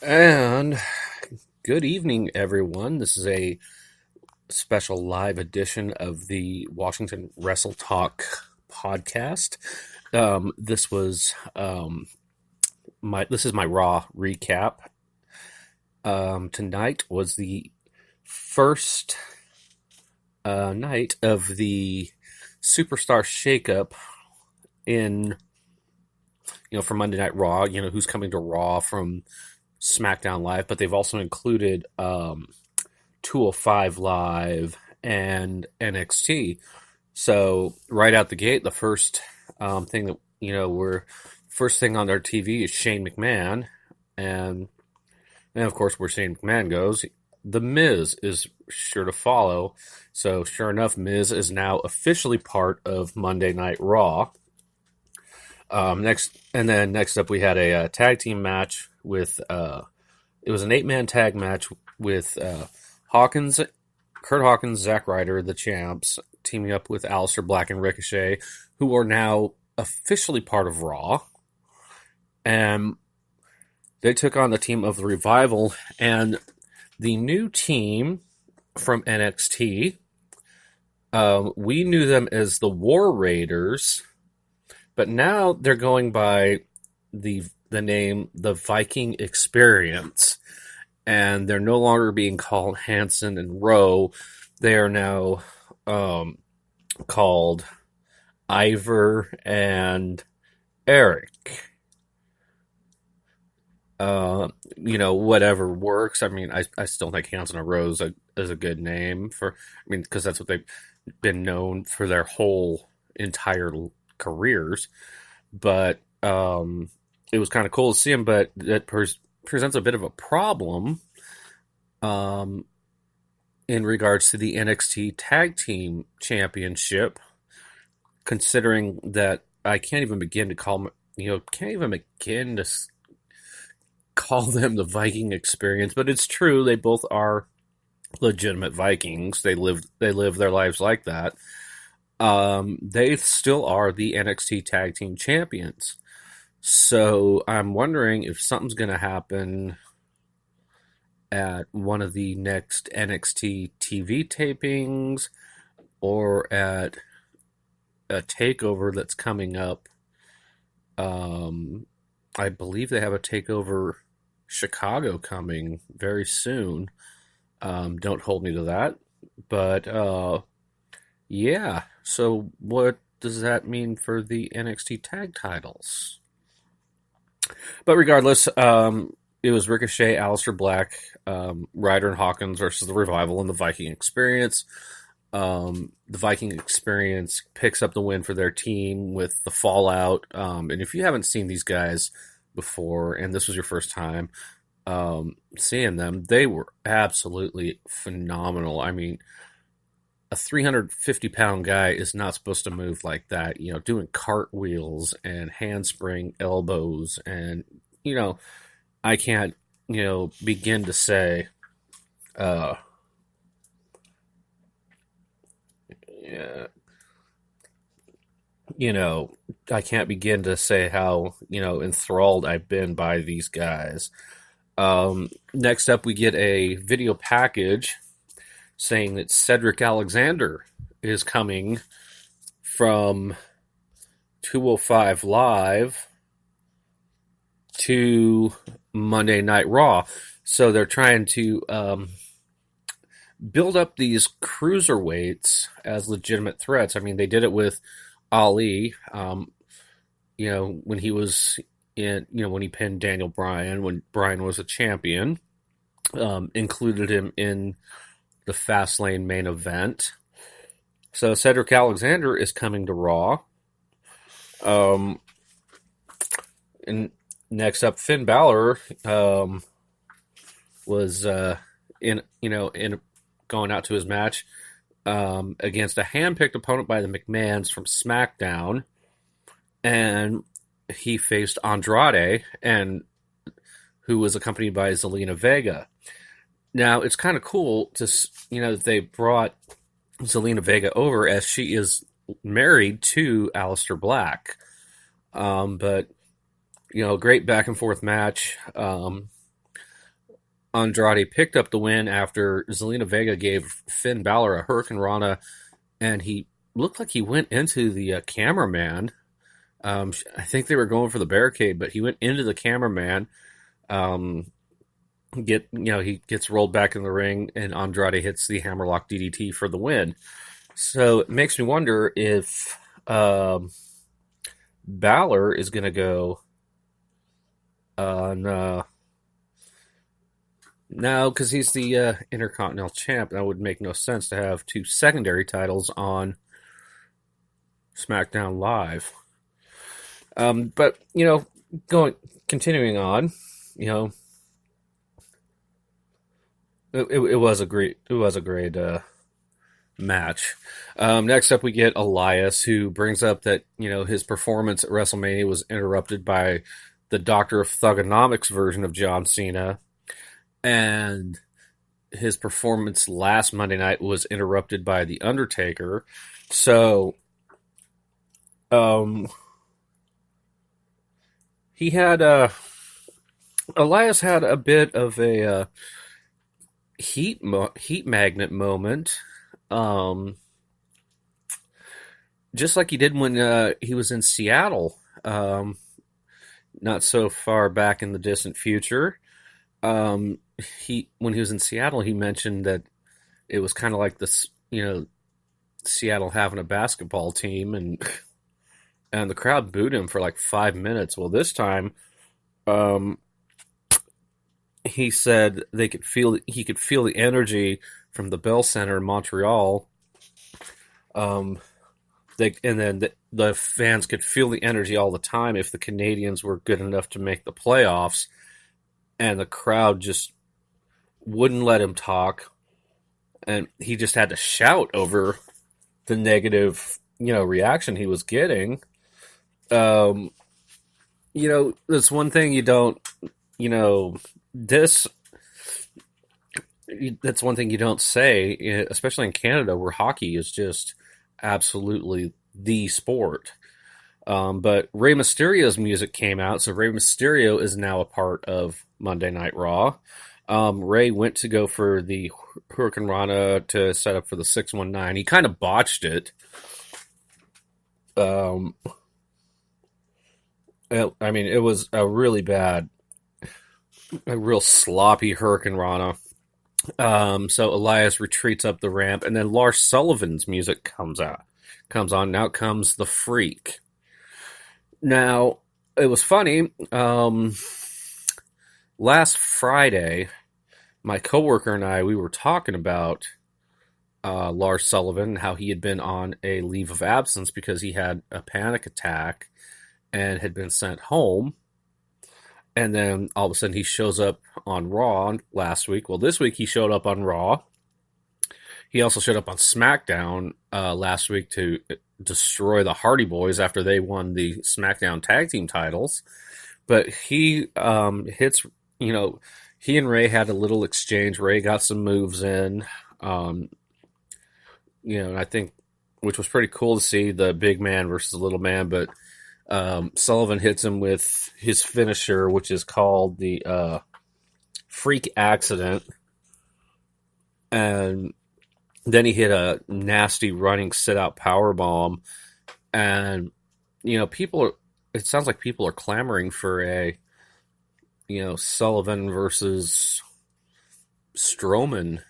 And good evening, everyone. This is a special live edition of the Washington Wrestle Talk podcast. This was this is my Raw recap. Tonight was the first night of the Superstar Shakeup in for Monday Night Raw. Who's coming to Raw from Smackdown Live, but they've also included 205 Live and NXT. So right out the gate, the first thing that we're first thing on their TV is Shane McMahon, and of course where Shane McMahon goes, The Miz is sure to follow. So sure enough, Miz is now officially part of Monday Night Raw. Next up, we had a tag team match with it was an 8-man tag match with Kurt Hawkins, Zack Ryder, the champs, teaming up with Aleister Black and Ricochet, who are now officially part of Raw. And they took on the team of the Revival and the new team from NXT. We knew them as the War Raiders, but now they're going by the name The Viking Experience, and they're no longer being called Hanson and Rowe. They are now called Ivor and Eric. Whatever works. I mean, I still think Hanson and Rowe is a good name because that's what they've been known for their whole entire careers. But it was kind of cool to see him, but that presents a bit of a problem in regards to the NXT Tag Team Championship, considering that I can't even begin to call them the Viking Experience, but it's true, they both are legitimate Vikings. They live their lives like that. They still are the NXT Tag Team Champions. So I'm wondering if something's going to happen at one of the next NXT TV tapings or at a takeover that's coming up. I believe they have a takeover Chicago coming very soon. Don't hold me to that. But yeah. So what does that mean for the NXT tag titles? But regardless, it was Ricochet, Aleister Black, Ryder and Hawkins versus the Revival and the Viking Experience. The Viking Experience picks up the win for their team with the Fallout. And if you haven't seen these guys before, and this was your first time seeing them, they were absolutely phenomenal. I mean, a 350-pound guy is not supposed to move like that, doing cartwheels and handspring elbows. And, I can't, begin to say, yeah, I can't begin to say how, enthralled I've been by these guys. Next up, we get a video package saying that Cedric Alexander is coming from 205 Live to Monday Night Raw. So they're trying to build up these cruiserweights as legitimate threats. I mean, they did it with Ali, when he was when he pinned Daniel Bryan, when Bryan was a champion, included him in the Fastlane main event. So Cedric Alexander is coming to Raw. And next up, Finn Balor was in going out to his match against a handpicked opponent by the McMahons from SmackDown, and he faced Andrade, and who was accompanied by Zelina Vega. Now, it's kind of cool to, that they brought Zelina Vega over, as she is married to Aleister Black. But, great back and forth match. Andrade picked up the win after Zelina Vega gave Finn Balor a Hurricane Rana, and he looked like he went into the cameraman. I think they were going for the barricade, but he went into the cameraman. Um, he gets rolled back in the ring, and Andrade hits the Hammerlock DDT for the win. So it makes me wonder if Balor is going to go on. No, because he's the Intercontinental Champ. That would make no sense to have two secondary titles on SmackDown Live. But continuing on, you know, it was a great match. Next up, we get Elias, who brings up that his performance at WrestleMania was interrupted by the Doctor of Thugonomics version of John Cena, and his performance last Monday night was interrupted by The Undertaker. So, he had Elias had a bit of a heat magnet moment, just like he did when he was in Seattle, not so far back in the distant future. When he was in Seattle, he mentioned that it was kind of like this, Seattle having a basketball team, and the crowd booed him for like 5 minutes. Well, this time, he said he could feel the energy from the Bell Center in Montreal. And then the fans could feel the energy all the time if the Canadians were good enough to make the playoffs, and the crowd just wouldn't let him talk, and he just had to shout over the negative, reaction he was getting. That's one thing you don't, that's one thing you don't say, especially in Canada, where hockey is just absolutely the sport. But Rey Mysterio's music came out, so Rey Mysterio is now a part of Monday Night Raw. Rey went to go for the Hurricane Rana to set up for the 619. He kind of botched it. It was a really bad, a real sloppy Hurricane Rana. So Elias retreats up the ramp, and then Lars Sullivan's music comes on. Now comes the Freak. Now, it was funny. Last Friday, my coworker and I, we were talking about Lars Sullivan, how he had been on a leave of absence because he had a panic attack and had been sent home. And then all of a sudden he shows up on Raw last week. Well, this week he showed up on Raw. He also showed up on SmackDown last week to destroy the Hardy Boys after they won the SmackDown tag team titles. But he hits, he and Ray had a little exchange. Ray got some moves in, and I think, which was pretty cool to see, the big man versus the little man. But Sullivan hits him with his finisher, which is called the Freak Accident. And then he hit a nasty running sit-out powerbomb. And, it sounds like people are clamoring for a, Sullivan versus Strowman.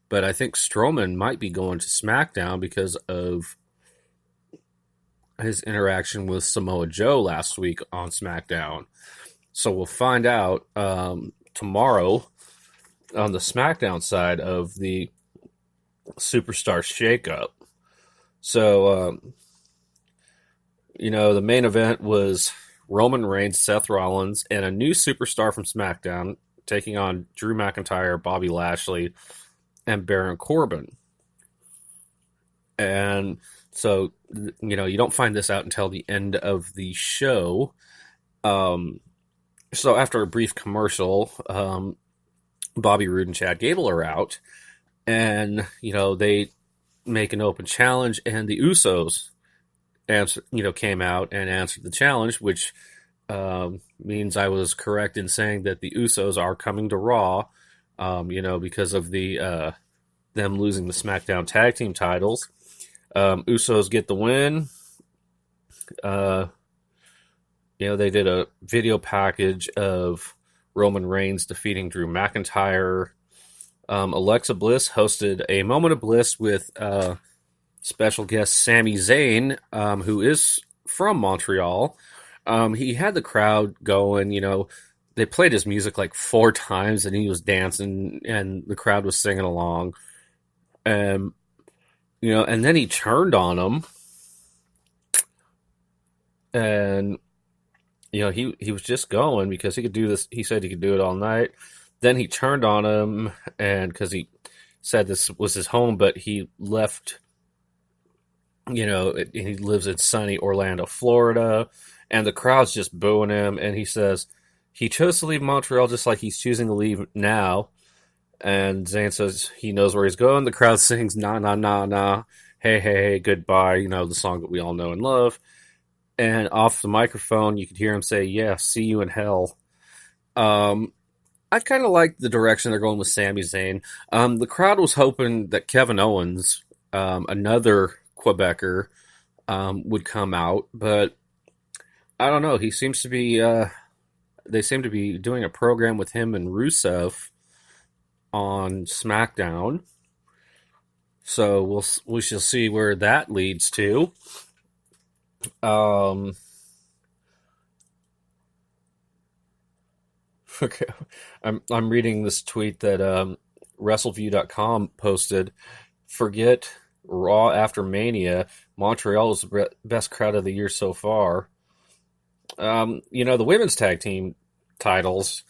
But I think Strowman might be going to SmackDown because of his interaction with Samoa Joe last week on SmackDown. So we'll find out tomorrow on the SmackDown side of the Superstar Shakeup. So, the main event was Roman Reigns, Seth Rollins, and a new superstar from SmackDown taking on Drew McIntyre, Bobby Lashley, and Baron Corbin. And so, you don't find this out until the end of the show. So after a brief commercial, Bobby Roode and Chad Gable are out, and they make an open challenge, and the Usos came out and answered the challenge, which means I was correct in saying that the Usos are coming to Raw. Because of the them losing the SmackDown tag team titles. Usos get the win. Uh, they did a video package of Roman Reigns defeating Drew McIntyre. Alexa Bliss hosted a Moment of Bliss with special guest Sami Zayn, who is from Montreal. He had the crowd going. They played his music like 4 times, and he was dancing, and the crowd was singing along. And and then he turned on them, and he was just going because he could do this. He said he could do it all night. Then he turned on him, and because he said this was his home, but he left. He lives in sunny Orlando, Florida, and the crowd's just booing him. And he says he chose to leave Montreal just like he's choosing to leave now. And Zayn says he knows where he's going. The crowd sings "Na na na na, hey hey hey, goodbye." The song that we all know and love. And off the microphone, you could hear him say, "Yeah, see you in hell." I kind of like the direction they're going with Sami Zayn. The crowd was hoping that Kevin Owens, another Quebecer, would come out, but I don't know. He seems to be. They seem to be doing a program with him and Rusev on SmackDown, so we shall see where that leads to. Okay, I'm reading this tweet that WrestleView.com posted. Forget Raw after Mania. Montreal is the best crowd of the year so far. The women's tag team titles,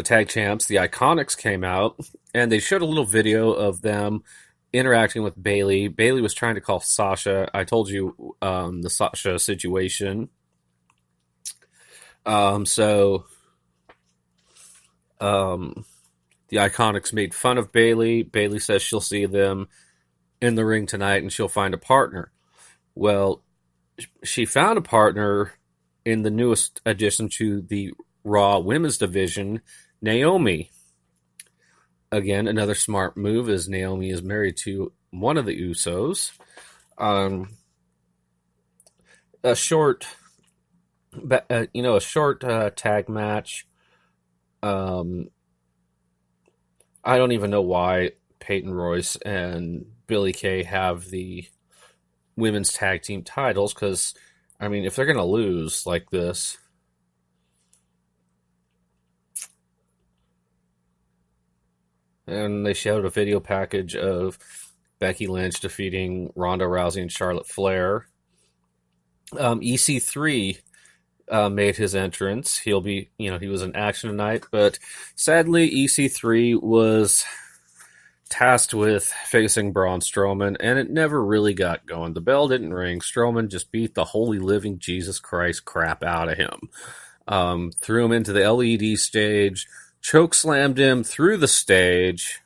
tag champs, the Iconics came out, and they showed a little video of them interacting with Bayley. Bayley was trying to call Sasha. I told you the Sasha situation. The Iconics made fun of Bayley. Bayley says she'll see them in the ring tonight and she'll find a partner. Well, she found a partner in the newest addition to the Raw women's division, Naomi. Again, another smart move, as Naomi is married to one of the Usos. A short tag match. I don't even know why Peyton Royce and Billie Kay have the women's tag team titles, because, if they're going to lose like this, and they showed a video package of Becky Lynch defeating Ronda Rousey and Charlotte Flair. EC3 made his entrance. He was in action tonight, but sadly EC3 was tasked with facing Braun Strowman, and it never really got going. The bell didn't ring. Strowman just beat the holy living Jesus Christ crap out of him. Threw him into the LED stage, choke slammed him through the stage,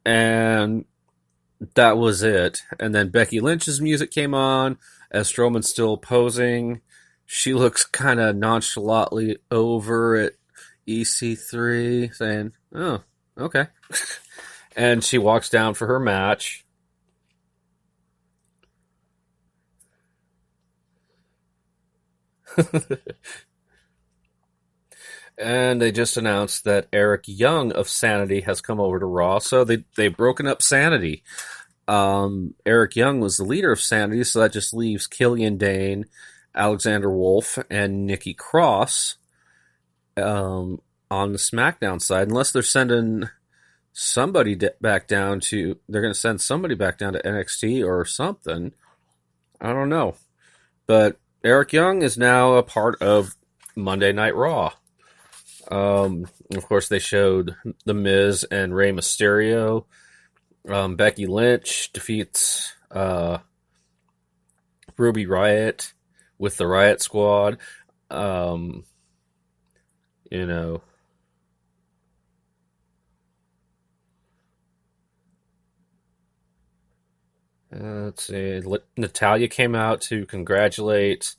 and that was it. And then Becky Lynch's music came on as Strowman's still posing. She looks kind of nonchalantly over at EC3, saying, "Oh, okay." And she walks down for her match. And they just announced that Eric Young of Sanity has come over to Raw, so they've broken up Sanity. Eric Young was the leader of Sanity, so that just leaves Killian Dane, Alexander Wolf, and Nikki Cross on the SmackDown side, unless they're sending somebody back down to... They're going to send somebody back down to NXT or something. I don't know. But Eric Young is now a part of Monday Night Raw. Of course, they showed The Miz and Rey Mysterio. Becky Lynch defeats Ruby Riott with the Riot Squad. Let's see. Natalia came out to congratulate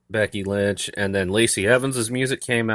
Becky Lynch, and then Lacey Evans' music came